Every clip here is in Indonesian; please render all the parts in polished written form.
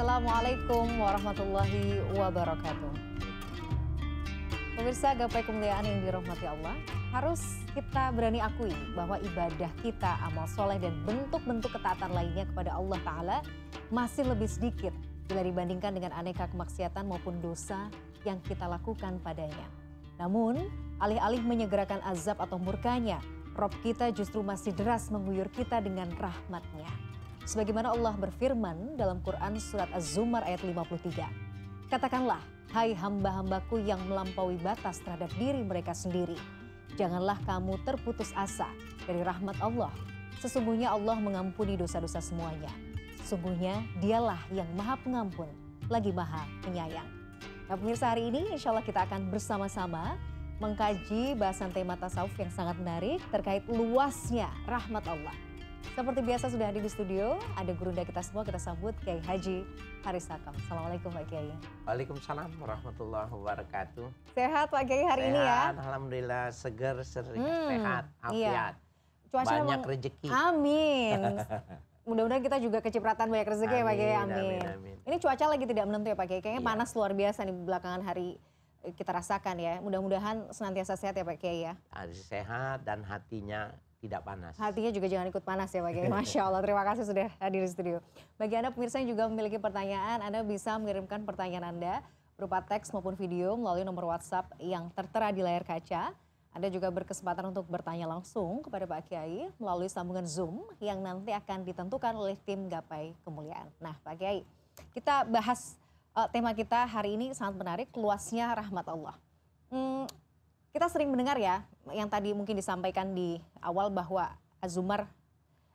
Assalamualaikum warahmatullahi wabarakatuh. Pemirsa gapai kemuliaan yang dirahmati Allah, harus kita berani akui bahwa ibadah kita, amal soleh dan bentuk-bentuk ketaatan lainnya kepada Allah Ta'ala masih lebih sedikit bila dibandingkan dengan aneka kemaksiatan maupun dosa yang kita lakukan padanya. Namun, alih-alih menyegerakan azab atau murkanya, Rob kita justru masih deras mengguyur kita dengan rahmatnya. Sebagaimana Allah berfirman dalam Quran surat Az-Zumar ayat 53. Katakanlah, hai hamba-hambaku yang melampaui batas terhadap diri mereka sendiri. Janganlah kamu terputus asa dari rahmat Allah. Sesungguhnya Allah mengampuni dosa-dosa semuanya. Sesungguhnya dialah yang maha pengampun, lagi maha penyayang. Nah pemirsa, hari ini insya Allah kita akan bersama-sama mengkaji bahasan tema tasawuf yang sangat menarik terkait luasnya rahmat Allah. Seperti biasa sudah hadir di studio, ada gurunda kita semua, kita sambut Kiai Haji Haris Hakam. Assalamualaikum Pak Kiai. Waalaikumsalam warahmatullahi wabarakatuh. Sehat Pak Kiai hari ini ya? Alhamdulillah, segar, sehat, afiat, iya. Cuaca banyak rezeki. Amin. Mudah-mudahan kita juga kecipratan banyak rezeki ya Pak Kiai, amin. Amin. Ini cuaca lagi tidak menentu ya Pak Kiai, kayaknya Iya. panas luar biasa nih belakangan hari kita rasakan ya. Mudah-mudahan senantiasa sehat ya Pak Kiai ya. Harus sehat dan hatinya tidak panas. Hatinya juga jangan ikut panas ya Pak Kiai. Masya Allah, terima kasih sudah hadir di studio. Bagi Anda pemirsa yang juga memiliki pertanyaan, Anda bisa mengirimkan pertanyaan Anda berupa teks maupun video melalui nomor WhatsApp yang tertera di layar kaca. Anda juga berkesempatan untuk bertanya langsung kepada Pak Kiai melalui sambungan Zoom yang nanti akan ditentukan oleh tim Gapai Kemuliaan. Nah Pak Kiai, kita bahas tema kita hari ini sangat menarik, luasnya rahmat Allah. Kita sering mendengar ya, yang tadi mungkin disampaikan di awal bahwa Az-Zumar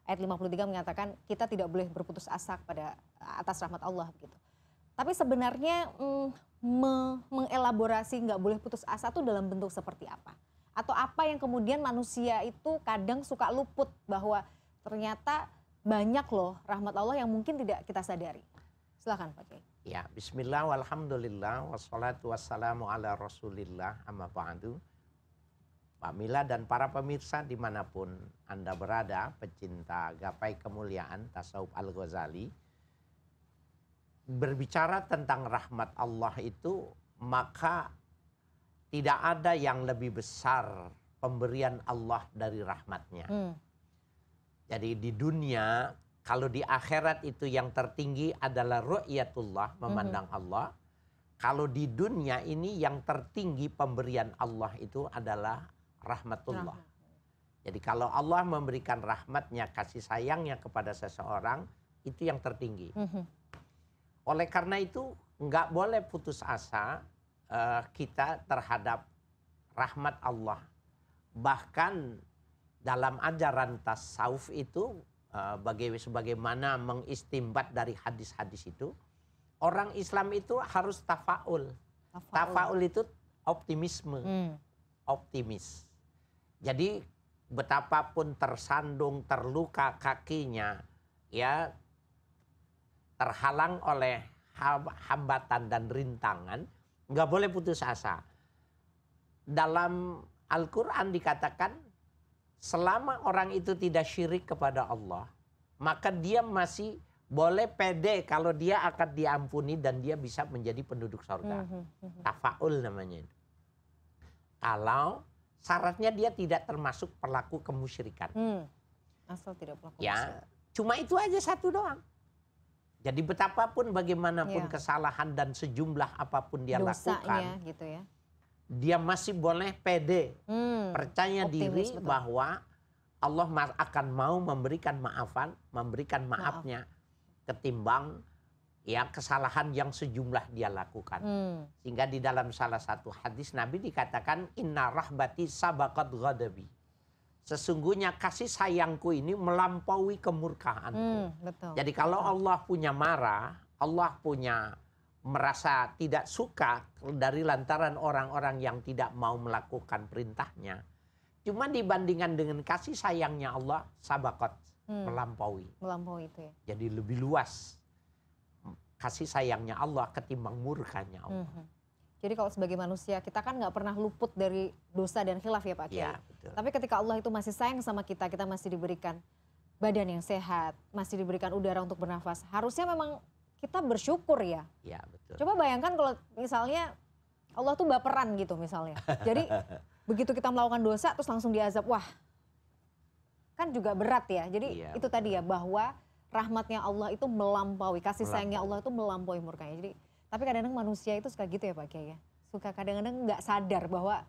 ayat 53 menyatakan kita tidak boleh berputus asa pada atas rahmat Allah begitu. Tapi sebenarnya mengelaborasi nggak boleh putus asa itu dalam bentuk seperti apa? Atau apa yang kemudian manusia itu kadang suka luput bahwa ternyata banyak loh rahmat Allah yang mungkin tidak kita sadari. Silakan Pak Kiai. Ya, bismillah walhamdulillah wassalatu wassalamu ala rasulillah amma ba'du. Pak Mila dan para pemirsa dimanapun Anda berada, pecinta gapai kemuliaan Tasawuf Al-Ghazali. Berbicara tentang rahmat Allah itu, maka tidak ada yang lebih besar pemberian Allah dari rahmatnya. Jadi di dunia, kalau di akhirat itu yang tertinggi adalah ru'yatullah, memandang Allah. Kalau di dunia ini yang tertinggi pemberian Allah itu adalah rahmatullah. Jadi kalau Allah memberikan rahmatnya, kasih sayangnya kepada seseorang, itu yang tertinggi. Oleh karena itu nggak boleh putus asa kita terhadap rahmat Allah. Bahkan dalam ajaran tasawuf itu, sebagaimana mengistimbat dari hadis-hadis itu, orang Islam itu harus tafaul. Tafaul itu optimisme, optimis. Jadi betapapun tersandung, terluka kakinya, ya terhalang oleh hambatan dan rintangan, nggak boleh putus asa. Dalam Al-Quran dikatakan, selama orang itu tidak syirik kepada Allah, maka dia masih boleh pede kalau dia akan diampuni dan dia bisa menjadi penduduk surga. Tafaul namanya itu. Kalau syaratnya dia tidak termasuk pelaku kemusyrikan. Asal tidak pelaku ya, cuma itu aja satu doang. Jadi betapapun bagaimanapun kesalahan dan sejumlah apapun dia lakukan, gitu ya, dia masih boleh pede, percaya diri betul. bahwa Allah akan mau memberikan memberikan maafnya ketimbang ya kesalahan yang sejumlah dia lakukan. Sehingga di dalam salah satu hadis Nabi dikatakan, inna rahbati sabaqat ghadabi. Sesungguhnya kasih sayangku ini melampaui kemurkaanku. Jadi kalau Allah punya marah, Allah punya merasa tidak suka dari lantaran orang-orang yang tidak mau melakukan perintahnya. Cuma dibandingkan dengan kasih sayangnya Allah, sabaqat, melampaui. Melampaui itu ya. Jadi lebih luas kasih sayangnya Allah ketimbang murkanya Allah. Jadi kalau sebagai manusia kita kan nggak pernah luput dari dosa dan khilaf ya Pak Kiai. Ya, betul. Tapi ketika Allah itu masih sayang sama kita, masih diberikan badan yang sehat, masih diberikan udara untuk bernafas. Harusnya memang kita bersyukur ya. Ya, betul. Coba bayangkan kalau misalnya Allah tuh baperan gitu misalnya. Jadi begitu kita melakukan dosa terus langsung diazab, wah kan juga berat ya. Jadi Iya, itu betul. tadi ya, bahwa rahmatnya Allah itu melampaui, kasih sayangnya Allah itu melampaui murkanya. Jadi tapi kadang-kadang manusia itu suka gitu ya Pak Kiai ya. Suka kadang-kadang nggak sadar bahwa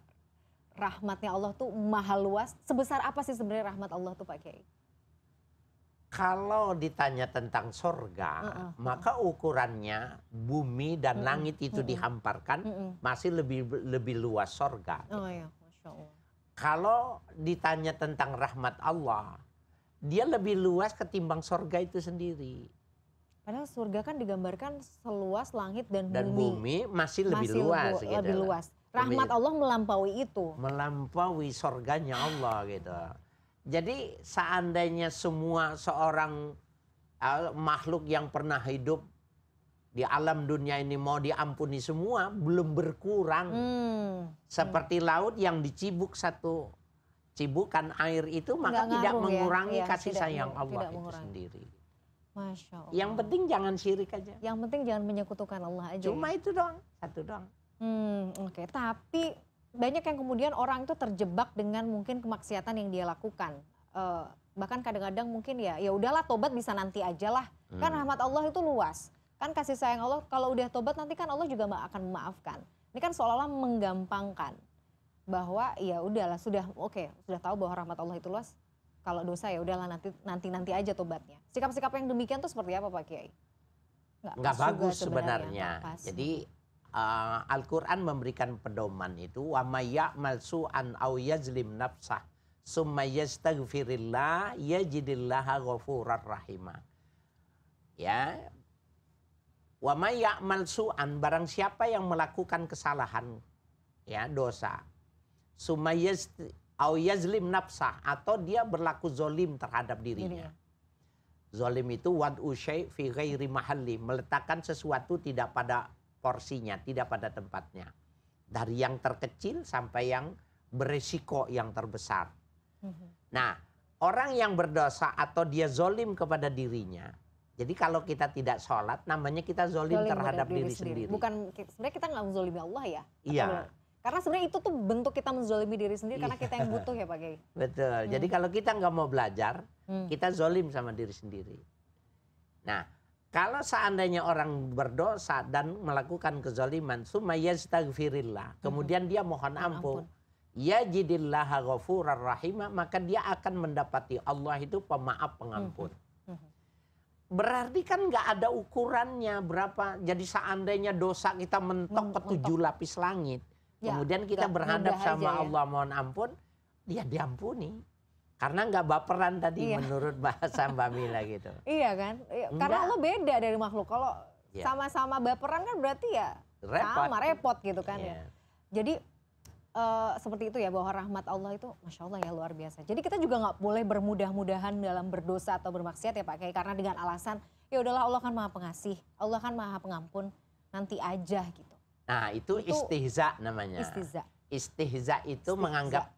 rahmatnya Allah tuh maha luas. Sebesar apa sih sebenarnya rahmat Allah tuh Pak Kiai? Kalau ditanya tentang sorga, maka ukurannya bumi dan langit itu dihamparkan masih lebih luas sorga. Oh ya, Masya Allah. Kalau ditanya tentang rahmat Allah, dia lebih luas ketimbang sorga itu sendiri. Padahal surga kan digambarkan seluas langit dan bumi masih lebih luas. Gitu. Lebih luas. Rahmat Allah melampaui itu. Melampaui sorganya Allah gitu. Jadi seandainya semua seorang makhluk yang pernah hidup di alam dunia ini mau diampuni semua, belum berkurang. Seperti laut yang dicibuk satu cibukan air itu, maka tidak mengurangi kasih sayang Allah itu sendiri. Masya Allah. Yang penting jangan syirik aja. Yang penting jangan menyekutukan Allah aja. Cuma itu doang, satu doang. Oke. Tapi banyak yang kemudian orang itu terjebak dengan mungkin kemaksiatan yang dia lakukan. Bahkan kadang-kadang mungkin ya udahlah tobat bisa nanti aja lah. Kan rahmat Allah itu luas. Kan kasih sayang Allah kalau udah tobat nanti kan Allah juga akan memaafkan. Ini kan seolah-olah menggampangkan bahwa ya udahlah sudah tahu bahwa rahmat Allah itu luas. Kalau dosa ya udahlah nanti aja tobatnya. Sikap-sikap yang demikian tuh seperti apa Pak Kiai? Nggak bagus sebenarnya. Jadi Al-Quran memberikan pedoman itu, wa may ya'mal su'an aw yazlim nafsah summa yastaghfirillah yajidillaha ghafurar rahimah. Ya. Wa may ya'mal su'an, barang siapa yang melakukan kesalahan, ya, dosa. Summa aw yazlim nafsah, atau dia berlaku zolim terhadap dirinya. Zolim itu wad'u syai' fi ghairi mahalli, meletakkan sesuatu tidak pada porsinya, tidak pada tempatnya. Dari yang terkecil sampai yang beresiko yang terbesar. Nah, orang yang berdosa atau dia zolim kepada dirinya. Jadi kalau kita tidak sholat, namanya kita zolim terhadap diri sendiri. Bukan, sebenarnya kita nggak menzolimi Allah ya? Iya. Karena sebenarnya itu tuh bentuk kita menzolimi diri sendiri karena kita yang butuh ya Pak Kiai. Betul. Jadi kalau kita nggak mau belajar, kita zolim sama diri sendiri. Nah, kalau seandainya orang berdosa dan melakukan kezaliman, summa yastaghfirillah, kemudian dia mohon ampun, yajidillaha ghafurar rahimah, maka dia akan mendapati Allah itu pemaaf pengampun. Berarti kan nggak ada ukurannya berapa. Jadi seandainya dosa kita mentok ke 7 lapis langit, kemudian kita berhadap sama Allah mohon ampun, dia diampuni. Karena nggak baperan tadi menurut bahasa Mbak Mila gitu. Iya kan? Karena Allah beda dari makhluk. Kalau sama-sama baperan kan berarti ya repot gitu kan ya. Jadi seperti itu ya, bahwa rahmat Allah itu Masya Allah ya luar biasa. Jadi kita juga nggak boleh bermudah-mudahan dalam berdosa atau bermaksiat ya Pak Kiai. Karena dengan alasan ya udahlah Allah kan maha pengasih, Allah kan maha pengampun, nanti aja gitu. Nah itu istihza namanya. Istihza itu menganggap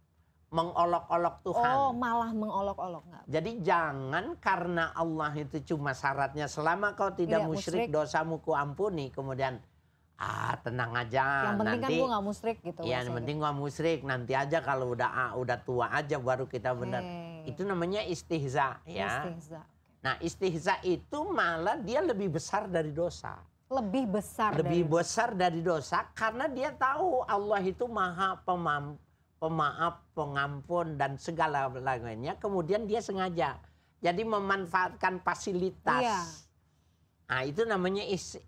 mengolok-olok Tuhan. Oh, malah mengolok-olok. Jadi jangan karena Allah itu cuma syaratnya selama kau tidak musyrik dosamu ku ampuni, kemudian tenang aja. Yang penting nanti, kan gue gak musyrik gitu. Iya, yang penting gue musyrik, nanti aja kalau udah tua aja baru kita benar. Itu namanya istihza ya. Istihza. Nah istihza itu malah dia lebih besar dari dosa. Lebih besar dari dosa karena dia tahu Allah itu maha pemaaf, pengampun dan segala lainnya. Kemudian dia sengaja jadi memanfaatkan fasilitas. Iya. Nah itu namanya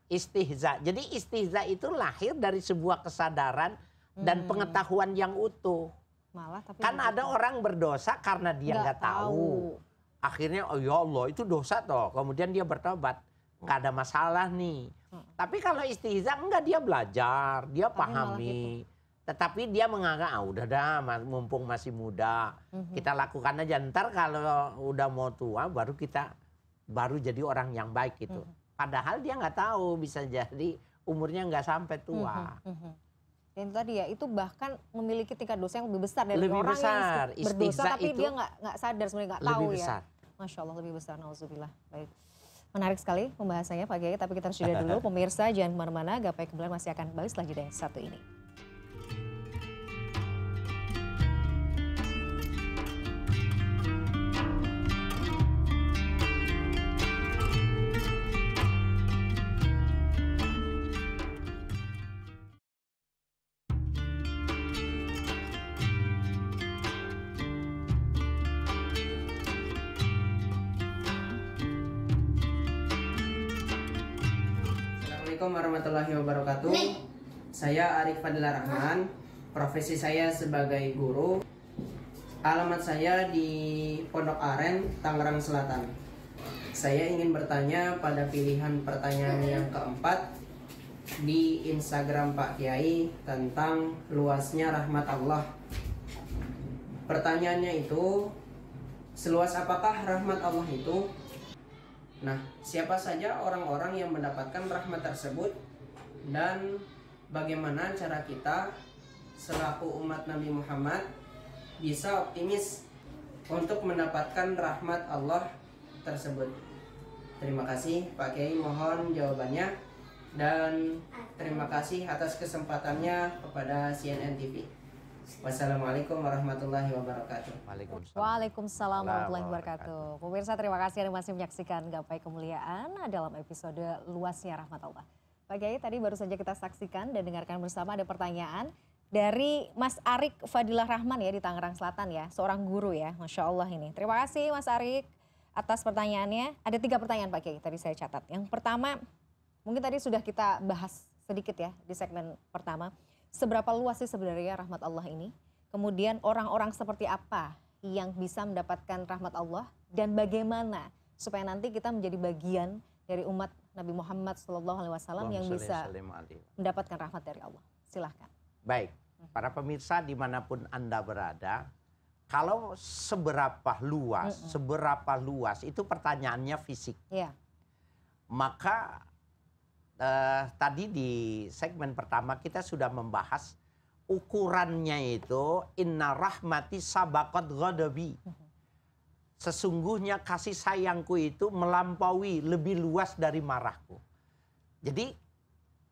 istihza. Jadi istihza itu lahir dari sebuah kesadaran dan pengetahuan yang utuh. Malah, tapi kan ada orang berdosa karena dia nggak tahu. Akhirnya oh ya Allah itu dosa toh. Kemudian dia bertobat. Nggak ada masalah nih. Tapi kalau istihza enggak, dia belajar, dia pahami. Tetapi dia menganggap udah dah mumpung masih muda. Kita lakukan aja, ntar kalau udah mau tua baru jadi orang yang baik gitu. Padahal dia nggak tahu, bisa jadi umurnya nggak sampai tua. Dan itu tadi ya, itu bahkan memiliki tingkat dosa yang lebih besar dari lebih orang besar. yang berdosa tapi dia nggak sadar sebenarnya, nggak tahu ya. Masya Allah lebih besar, nauzubillah. Baik. Menarik sekali pembahasannya Pak Kiai, tapi kita harus jeda dulu. Pemirsa jangan kemana-mana, Gapai Kemuliaan masih akan kembali setelah jeda yang satu ini. Assalamualaikum warahmatullahi wabarakatuh. Saya Arif Fadilah Rahman. Profesi saya sebagai guru. Alamat saya di Pondok Aren, Tangerang Selatan. Saya ingin bertanya pada pilihan pertanyaan yang keempat di Instagram Pak Kiai tentang luasnya rahmat Allah. Pertanyaannya itu, seluas apakah rahmat Allah itu? Nah, siapa saja orang-orang yang mendapatkan rahmat tersebut dan bagaimana cara kita selaku umat Nabi Muhammad bisa optimis untuk mendapatkan rahmat Allah tersebut? Terima kasih Pak Kiai, mohon jawabannya, dan terima kasih atas kesempatannya kepada CNN TV. Wassalamualaikum warahmatullahi wabarakatuh. Waalaikumsalam warahmatullahi wabarakatuh. Pemirsa, terima kasih Anda masih menyaksikan Gapai Kemuliaan dalam episode Luasnya Rahmat Allah. Pak Kiai, tadi baru saja kita saksikan dan dengarkan bersama ada pertanyaan dari Mas Arik Fadilah Rahman ya di Tangerang Selatan ya. Seorang guru ya, Masya Allah ini. Terima kasih Mas Arik atas pertanyaannya. Ada 3 pertanyaan Pak Kiai tadi saya catat. Yang pertama, mungkin tadi sudah kita bahas sedikit ya di segmen pertama. Seberapa luas sih sebenarnya rahmat Allah ini? Kemudian orang-orang seperti apa yang bisa mendapatkan rahmat Allah? Dan bagaimana supaya nanti kita menjadi bagian dari umat Nabi Muhammad SAW yang bisa mendapatkan rahmat dari Allah? Silahkan. Baik, para pemirsa dimanapun Anda berada, kalau seberapa luas itu pertanyaannya fisik. Ya. Maka tadi di segmen pertama kita sudah membahas ukurannya itu inna rahmati sabaqat ghadabi. Sesungguhnya kasih sayangku itu melampaui, lebih luas dari marahku. Jadi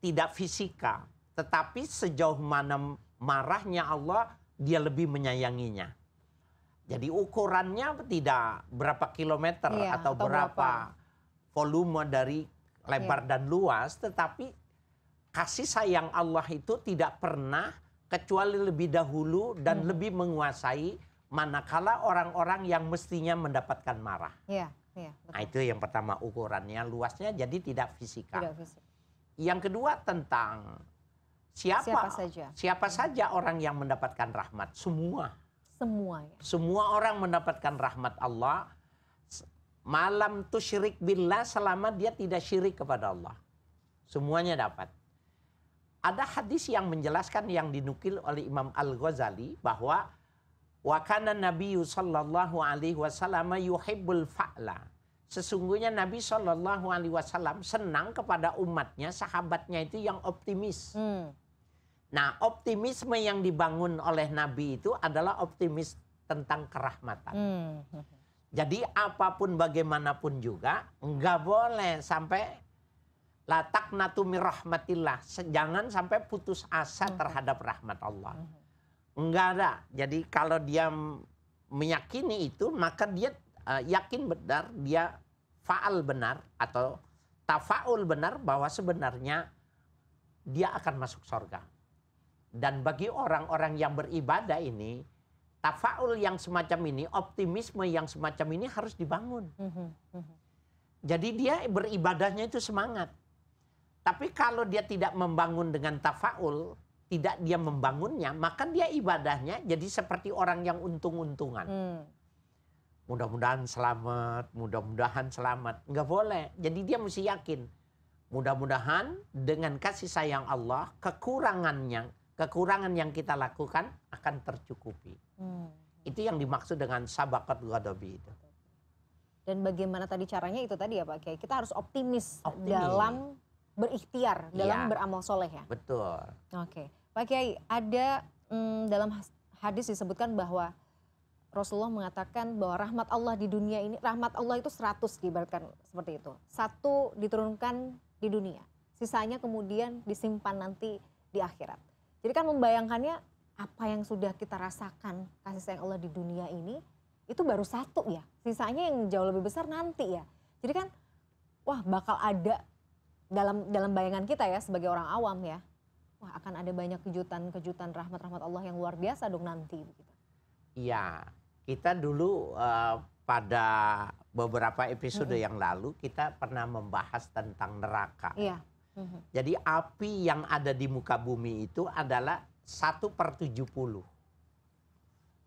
tidak fisika, tetapi sejauh mana marahnya Allah, dia lebih menyayanginya. Jadi ukurannya tidak berapa kilometer atau berapa volume dari lebar dan luas, tetapi kasih sayang Allah itu tidak pernah kecuali lebih dahulu dan lebih menguasai manakala orang-orang yang mestinya mendapatkan marah. Betul. Nah, itu yang pertama, ukurannya luasnya jadi tidak fisika. Tidak fisik. Yang kedua tentang siapa saja orang yang mendapatkan rahmat. Semua ya. Semua orang mendapatkan rahmat Allah. Malam tu syirik billah, selama dia tidak syirik kepada Allah. Semuanya dapat. Ada hadis yang menjelaskan yang dinukil oleh Imam Al-Ghazali bahwa wa kana nabiyyu sallallahu alaihi wasallam yuhibbul fa'la. Sesungguhnya Nabi sallallahu alaihi wasallam senang kepada umatnya, sahabatnya itu yang optimis. Nah, optimisme yang dibangun oleh Nabi itu adalah optimis tentang kerahmatan. Jadi apapun bagaimanapun juga enggak boleh sampai la taqnatu mir rahmatillah. Jangan sampai putus asa terhadap rahmat Allah. Enggak ada. Jadi kalau dia meyakini itu, maka dia yakin benar, dia faal benar atau tafaul benar bahwa sebenarnya dia akan masuk surga. Dan bagi orang-orang yang beribadah ini, tafaul yang semacam ini, optimisme yang semacam ini harus dibangun. Jadi dia beribadahnya itu semangat. Tapi kalau dia tidak membangun dengan tafaul, tidak dia membangunnya, maka dia ibadahnya jadi seperti orang yang untung-untungan. Mudah-mudahan selamat. Enggak boleh. Jadi dia mesti yakin. Mudah-mudahan dengan kasih sayang Allah, kekurangan yang kita lakukan akan tercukupi. Itu yang dimaksud dengan sabaqat ghadabi itu. Dan bagaimana tadi caranya itu tadi ya Pak Kiai, kita harus optimis. Dalam berikhtiar, dalam beramal soleh ya. Betul. Oke, Pak Kiai, ada dalam hadis disebutkan bahwa Rasulullah mengatakan bahwa rahmat Allah di dunia ini, rahmat Allah itu 100 diibaratkan seperti itu. 1 diturunkan di dunia, sisanya kemudian disimpan nanti di akhirat. Jadi kan membayangkannya apa yang sudah kita rasakan kasih sayang Allah di dunia ini, itu baru 1 ya. Sisanya yang jauh lebih besar nanti ya. Jadi kan wah bakal ada dalam bayangan kita ya sebagai orang awam ya. Wah akan ada banyak kejutan-kejutan rahmat-rahmat Allah yang luar biasa dong nanti. Iya, kita dulu pada beberapa episode yang lalu kita pernah membahas tentang neraka. Iya. Jadi api yang ada di muka bumi itu adalah 1/70.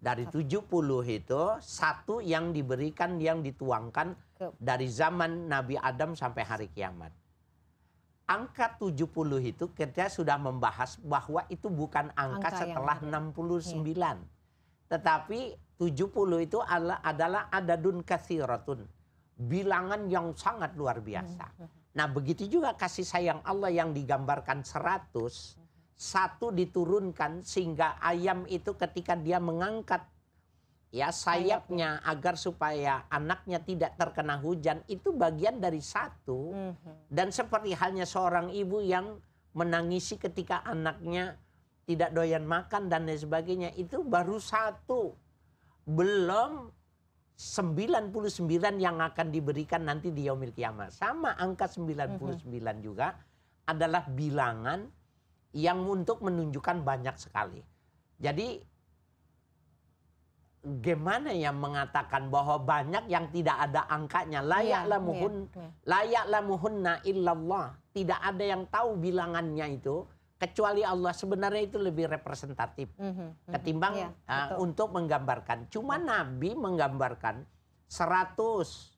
Dari 70 itu 1 yang diberikan, yang dituangkan dari zaman Nabi Adam sampai hari kiamat. Angka 70 itu kita sudah membahas bahwa itu bukan angka setelah 69. Tetapi 70 itu adalah adadun katsiratun. Bilangan yang sangat luar biasa. Nah begitu juga kasih sayang Allah yang digambarkan 100. 1 diturunkan sehingga ayam itu ketika dia mengangkat ya sayapnya agar supaya anaknya tidak terkena hujan, itu bagian dari 1. Dan seperti halnya seorang ibu yang menangisi ketika anaknya tidak doyan makan dan lain sebagainya, itu baru 1. Belum 99 yang akan diberikan nanti di yaumil kiamat. Sama angka 99 juga adalah bilangan yang untuk menunjukkan banyak sekali. Jadi gimana yang mengatakan bahwa banyak yang tidak ada angkanya. La ya'lamuhunna illallah. Tidak ada yang tahu bilangannya itu kecuali Allah. Sebenarnya itu lebih representatif ketimbang untuk menggambarkan. Cuma Nabi menggambarkan 100.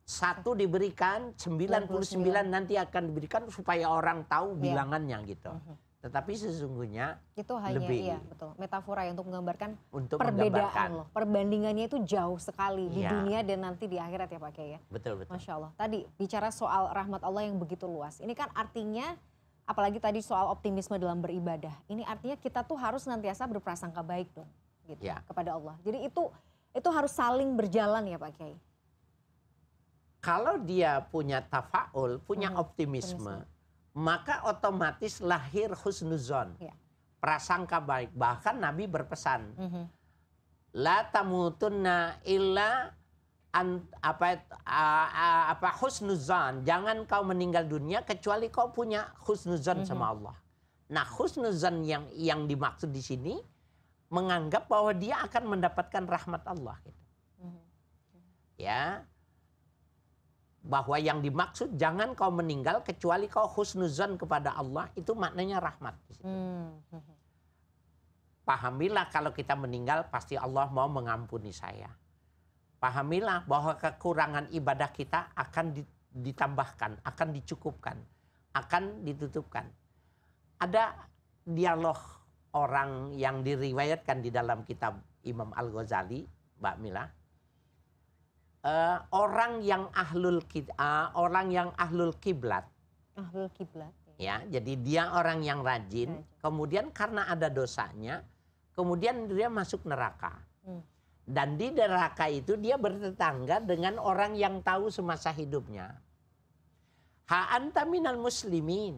1 diberikan, 99 nanti akan diberikan supaya orang tahu bilangannya gitu. Tetapi sesungguhnya itu hanya lebih, betul, metafora ya untuk menggambarkan untuk perbedaan loh. Perbandingannya itu jauh sekali di Iya. dunia dan nanti di akhirat ya Pak Kiai ya. Betul. Masya Allah. Tadi bicara soal rahmat Allah yang begitu luas. Ini kan artinya apalagi tadi soal optimisme dalam beribadah. Ini artinya kita tuh harus senantiasa berprasangka baik dong gitu kepada Allah. Jadi itu harus saling berjalan ya Pak Kiai. Kalau dia punya tafaul, punya optimisme, maka otomatis lahir husnuzon, prasangka baik. Bahkan Nabi berpesan, la tamutunna illa husnuzon. Jangan kau meninggal dunia kecuali kau punya husnuzon sama Allah. Nah husnuzon yang dimaksud di sini menganggap bahwa dia akan mendapatkan rahmat Allah. Gitu. Ya. Bahwa yang dimaksud jangan kau meninggal kecuali kau husnuzan kepada Allah, itu maknanya rahmat. Pahamilah kalau kita meninggal pasti Allah mau mengampuni saya. Pahamilah bahwa kekurangan ibadah kita akan ditambahkan, akan dicukupkan, akan ditutupkan. Ada dialog orang yang diriwayatkan di dalam kitab Imam Al-Ghazali, Mbak Mila. Orang yang ahlul kiblat. Ahlul kiblat. Ya, jadi dia orang yang rajin. Kemudian karena ada dosanya, kemudian dia masuk neraka. Dan di neraka itu dia bertetangga dengan orang yang tahu semasa hidupnya. Ha anta minal muslimin.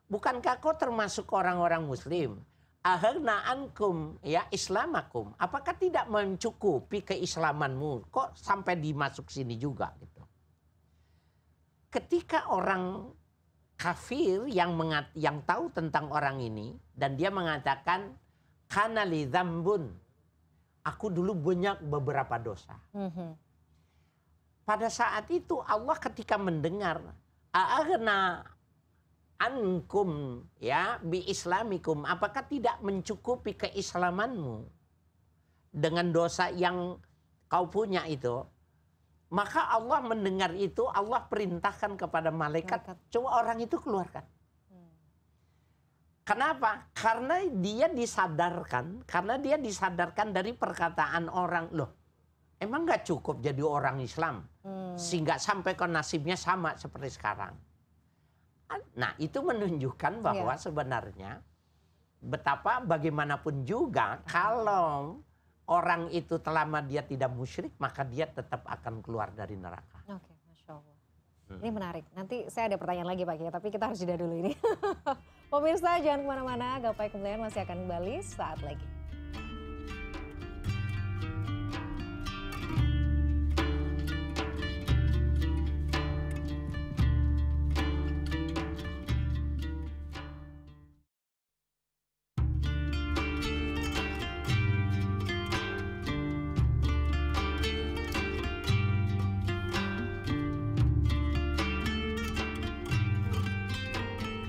Bukankah kau termasuk orang-orang muslim? Aharna ankum ya islamakum. Apakah tidak mencukupi keislamanmu? Kok sampai dimasuk sini juga gitu. Ketika orang kafir yang tahu tentang orang ini dan dia mengatakan kana li dzambun. Aku dulu banyak beberapa dosa. Pada saat itu Allah ketika mendengar aharna ankum ya bi islamikum, apakah tidak mencukupi keislamanmu dengan dosa yang kau punya itu? Maka Allah mendengar itu, Allah perintahkan kepada malaikat, coba orang itu keluarkan. Kenapa? Karena dia disadarkan dari perkataan orang, loh emang gak cukup jadi orang Islam sehingga sampai ke nasibnya sama seperti sekarang. Nah itu menunjukkan bahwa sebenarnya betapa bagaimanapun juga kalau orang itu selama dia tidak musyrik, maka dia tetap akan keluar dari neraka. Oke, Masya Allah. Ini menarik. Nanti saya ada pertanyaan lagi Pak Kiai, tapi kita harus jeda dulu ini. Pemirsa jangan kemana-mana, Gapai Kemuliaan masih akan kembali saat lagi.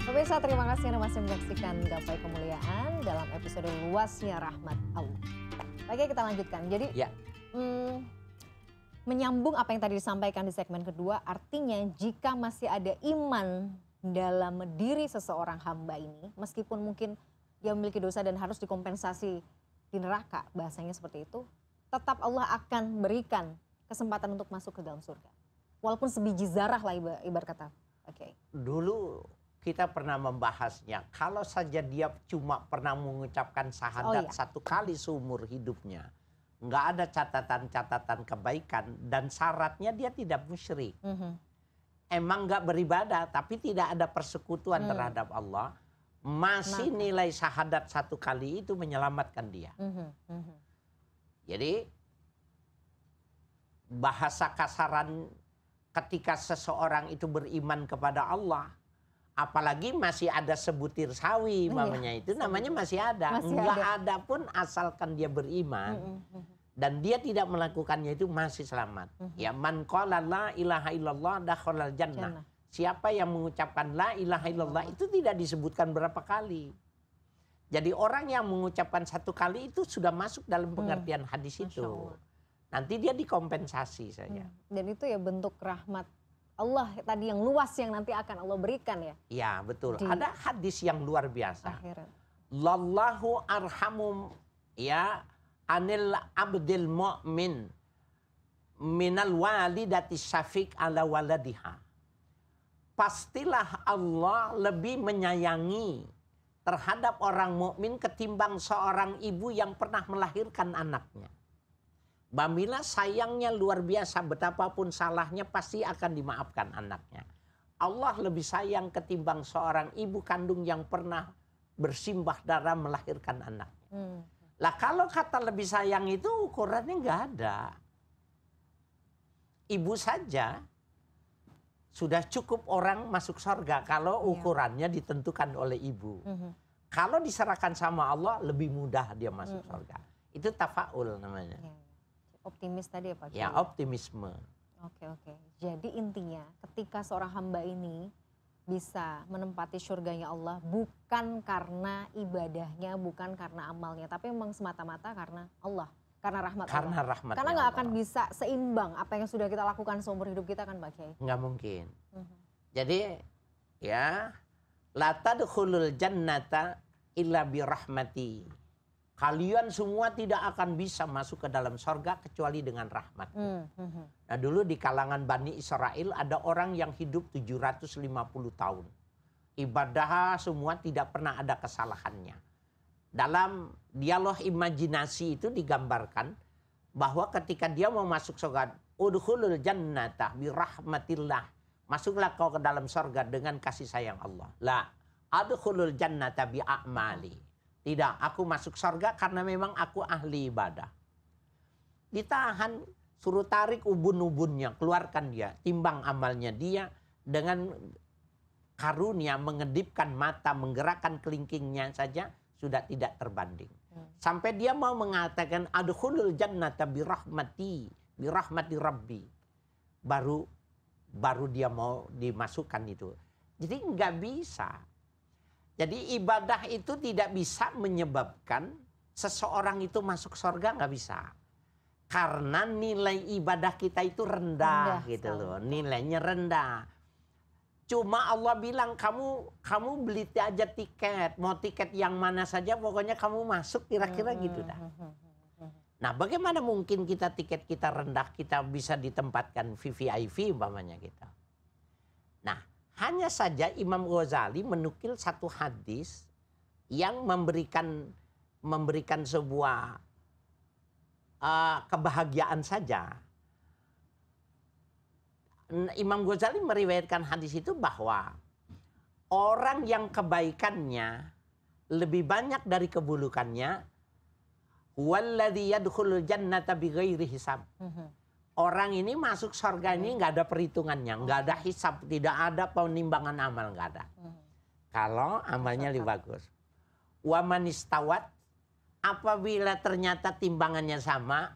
Pemirsa, terima kasih Anda masih menyaksikan Gapai Kemuliaan dalam episode Luasnya Rahmat Allah. Oke, kita lanjutkan. Jadi Ya. Menyambung apa yang tadi disampaikan di segmen kedua, artinya jika masih ada iman dalam diri seseorang hamba ini, meskipun mungkin dia memiliki dosa dan harus dikompensasi di neraka, bahasanya seperti itu, tetap Allah akan berikan kesempatan untuk masuk ke dalam surga. Walaupun sebiji zarah lah ibarat kata. Oke. Dulu kita pernah membahasnya, kalau saja dia cuma pernah mengucapkan syahadat satu kali seumur hidupnya, nggak ada catatan-catatan kebaikan dan syaratnya dia tidak musyrik. Emang nggak beribadah, tapi tidak ada persekutuan terhadap Allah, masih nilai syahadat satu kali itu menyelamatkan dia. Jadi bahasa kasaran ketika seseorang itu beriman kepada Allah, apalagi masih ada sebutir sawi mamanya itu namanya masih ada. Enggak ada pun asalkan dia beriman dan dia tidak melakukannya itu masih selamat. Ya, man qala la ilaha illallah dakhalal jannah. Siapa yang mengucapkan la ilaha illallah itu tidak disebutkan berapa kali. Jadi orang yang mengucapkan satu kali itu sudah masuk dalam pengertian hadis itu. Nanti dia dikompensasi saja. Dan itu ya bentuk rahmat Allah tadi yang luas yang nanti akan Allah berikan ya. Ya betul. Ada hadis yang luar biasa. Akhirat. Lallahu arhamum ya anil abdil mu'min minal walidati syafiq ala waladiha. Pastilah Allah lebih menyayangi terhadap orang mukmin ketimbang seorang ibu yang pernah melahirkan anaknya. Bamila sayangnya luar biasa, betapapun salahnya pasti akan dimaafkan anaknya. Allah lebih sayang ketimbang seorang ibu kandung yang pernah bersimbah darah melahirkan anaknya. Lah kalau kata lebih sayang itu ukurannya nggak ada. Ibu saja sudah cukup orang masuk surga kalau ukurannya ditentukan oleh ibu. Kalau diserahkan sama Allah lebih mudah dia masuk surga. Itu tafaul namanya. Optimis tadi ya Pak. Ya, optimisme. Oke. Jadi intinya ketika seorang hamba ini bisa menempati surganya Allah bukan karena ibadahnya, bukan karena amalnya, tapi memang semata-mata karena Allah, karena rahmat Allah. Karena nggak akan bisa seimbang apa yang sudah kita lakukan seumur hidup kita kan Pak Kiai. Nggak mungkin. Jadi ya la tadkhulul jannata illa bi rahmati. Kalian semua tidak akan bisa masuk ke dalam sorga kecuali dengan rahmat. Nah dulu di kalangan Bani Israel ada orang yang hidup 750 tahun. Ibadah semua tidak pernah ada kesalahannya. Dalam dialog imajinasi itu digambarkan bahwa ketika dia mau masuk surga, udkhulul jannata bi rahmatillah. Masuklah kau ke dalam sorga dengan kasih sayang Allah. La adkhulul jannata bi a'mali. Tidak, aku masuk surga karena memang aku ahli ibadah. Ditahan, suruh tarik ubun-ubunnya, keluarkan dia, timbang amalnya dia dengan karunia mengedipkan mata, menggerakkan kelingkingnya saja sudah tidak terbanding. Sampai dia mau mengatakan adkhulul jannata bi rahmati rabbi. Baru dia mau dimasukkan itu. Jadi nggak bisa. Jadi ibadah itu tidak bisa menyebabkan seseorang itu masuk surga, nggak bisa. Karena nilai ibadah kita itu rendah gitu loh. Nilainya rendah. Cuma Allah bilang kamu beli aja tiket. Mau tiket yang mana saja pokoknya kamu masuk kira-kira gitu dah. Nah bagaimana mungkin tiket kita rendah kita bisa ditempatkan VVIP umpamanya gitu. Nah. Hanya saja Imam Ghazali menukil satu hadis yang memberikan sebuah kebahagiaan saja. Imam Ghazali meriwayatkan hadis itu bahwa orang yang kebaikannya lebih banyak dari keburukannya, walladzi yadkhulul jannata bighairi hisab. Orang ini masuk surga ini nggak ada perhitungannya, nggak ada hisab, tidak ada penimbangan amal, nggak ada. Kalau amalnya lebih bagus. Wa man istawat, apabila ternyata timbangannya sama,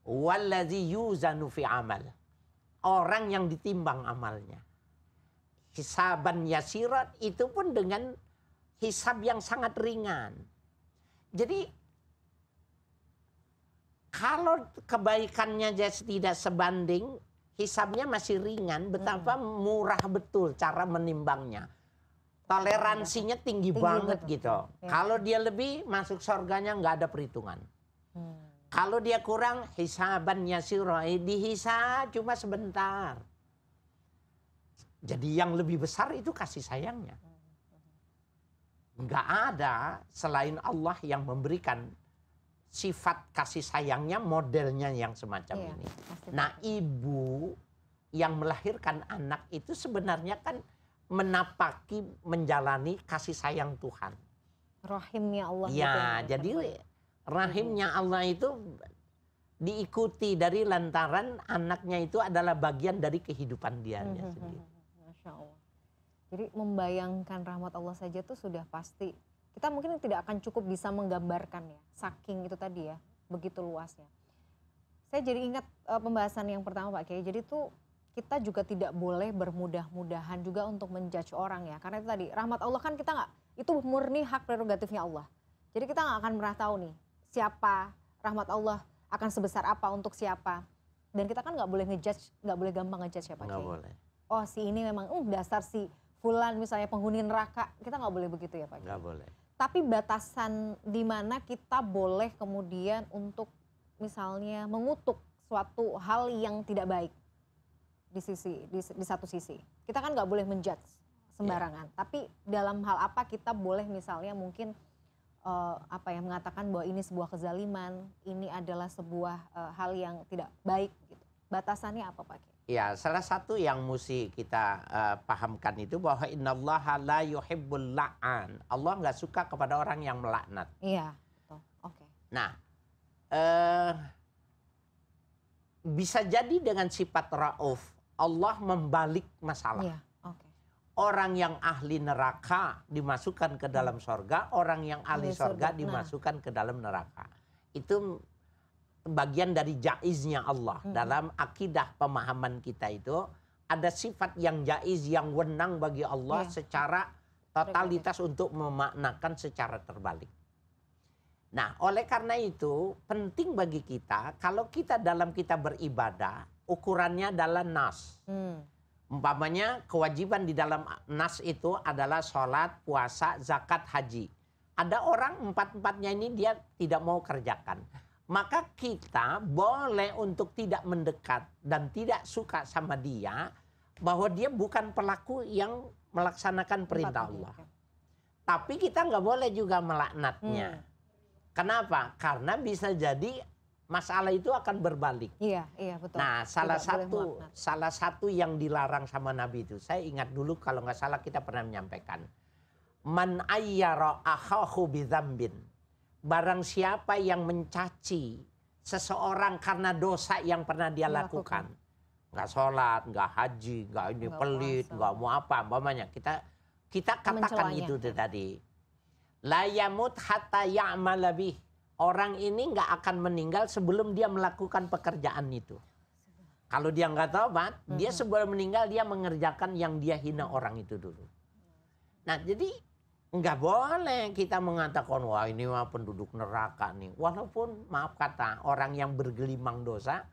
walladzi yuzanu fi amal. Orang yang ditimbang amalnya. Hisaban yasirat, itu pun dengan hisab yang sangat ringan. Jadi kalau kebaikannya tidak sebanding, hisabnya masih ringan, betapa murah betul cara menimbangnya. Toleransinya tinggi banget gitu. Ya. Kalau dia lebih, masuk surganya nggak ada perhitungan. Kalau dia kurang, hisaban yasira, dihisab cuma sebentar. Jadi yang lebih besar itu kasih sayangnya. Nggak ada selain Allah yang memberikan sifat kasih sayangnya, modelnya yang semacam ini. Nah, ibu yang melahirkan anak itu sebenarnya kan menapaki, menjalani kasih sayang Tuhan. Rahimnya Allah. Ya, jadi rahimnya Allah itu diikuti dari lantaran anaknya itu adalah bagian dari kehidupan dia sendiri. Masya Allah. Jadi membayangkan rahmat Allah saja tuh sudah pasti. Kita mungkin tidak akan cukup bisa menggambarkan ya. Saking itu tadi ya, begitu luasnya. Saya jadi ingat pembahasan yang pertama Pak Kiai. Jadi tuh kita juga tidak boleh bermudah-mudahan juga untuk menjudge orang ya. Karena itu tadi, rahmat Allah kan kita nggak, itu murni hak prerogatifnya Allah. Jadi kita nggak akan pernah tahu nih, siapa rahmat Allah akan sebesar apa untuk siapa. Dan kita kan nggak boleh ngejudge, nggak boleh gampang ngejudge siapa. Nggak boleh. Oh si ini memang dasar si fulan misalnya penghuni neraka, kita nggak boleh begitu ya Pak. Nggak boleh. Tapi batasan di mana kita boleh kemudian untuk misalnya mengutuk suatu hal yang tidak baik di satu sisi. Kita kan nggak boleh menjudge sembarangan. Tapi dalam hal apa kita boleh misalnya mungkin mengatakan bahwa ini sebuah kezaliman, ini adalah sebuah hal yang tidak baik gitu. Batasannya apa Pak? Ya, salah satu yang mesti kita pahamkan itu bahwa innallaha la yuhibbul la'an. Allah nggak suka kepada orang yang melaknat. Iya, betul. Oke. Nah, bisa jadi dengan sifat rauf Allah membalik masalah. Iya. Orang yang ahli neraka dimasukkan ke dalam sorga, orang yang ahli sorga dimasukkan ke dalam neraka. Itu bagian dari jaiznya Allah. Dalam akidah pemahaman kita itu ada sifat yang jaiz, yang wenang bagi Allah secara totalitas untuk memaknakan secara terbalik. Nah, oleh karena itu penting bagi kita kalau kita dalam kita beribadah, ukurannya adalah nas. Umpamanya kewajiban di dalam nas itu adalah sholat, puasa, zakat, haji. Ada orang empat-empatnya ini dia tidak mau kerjakan. Maka kita boleh untuk tidak mendekat dan tidak suka sama dia, bahwa dia bukan pelaku yang melaksanakan perintah Allah. Tapi kita nggak boleh juga melaknatnya. Kenapa? Karena bisa jadi masalah itu akan berbalik. Iya, betul. Nah, salah satu yang dilarang sama Nabi itu, saya ingat dulu kalau nggak salah kita pernah menyampaikan, man ayyara akhahu bidzambin. Barang siapa yang mencaci seseorang karena dosa yang pernah dia lakukan. Nggak sholat, nggak haji, nggak ini pelit, nggak mau apa, umpamanya kita katakan itu tadi. La yamut hatta ya'mala bih. Orang ini nggak akan meninggal sebelum dia melakukan pekerjaan itu. Kalau dia nggak taubat, dia sebelum meninggal dia mengerjakan yang dia hina orang itu dulu. Nah, jadi nggak boleh kita mengatakan wah ini mah penduduk neraka nih. Walaupun maaf kata orang yang bergelimang dosa,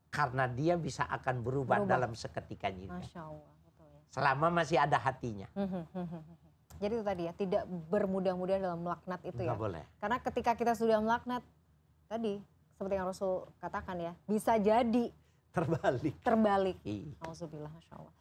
karena dia bisa akan berubah. Dalam seketika juga. Masya Allah, betul ya. Selama masih ada hatinya. Jadi itu tadi ya, tidak bermudah-mudah dalam melaknat itu ya. Nggak boleh. Karena ketika kita sudah melaknat, tadi seperti yang Rasul katakan ya, bisa jadi terbalik. Alhamdulillah, Masya Allah.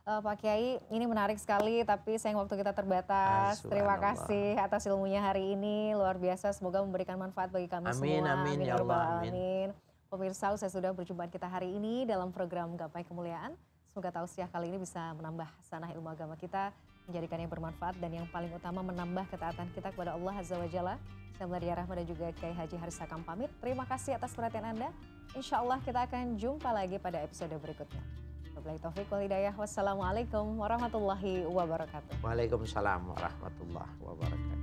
Pak Kiai, ini menarik sekali tapi sayang waktu kita terbatas. Terima kasih atas ilmunya hari ini, luar biasa. Semoga memberikan manfaat bagi kami semua. Amin ya Allah. Amin. Pemirsa, saya sudah berjumpa kita hari ini dalam program Gapai Kemuliaan. Semoga tausiah kali ini bisa menambah sanah ilmu agama kita, menjadikannya bermanfaat dan yang paling utama menambah ketaatan kita kepada Allah Azza wa Jalla. Saya Meladia Rahma dan juga Kiai Haji Haris Sakam pamit. Terima kasih atas perhatian Anda. Insya Allah kita akan jumpa lagi pada episode berikutnya. Wabillahi taufiq wal hidayah. Wassalamualaikum warahmatullahi wabarakatuh. Waalaikumsalam warahmatullahi wabarakatuh.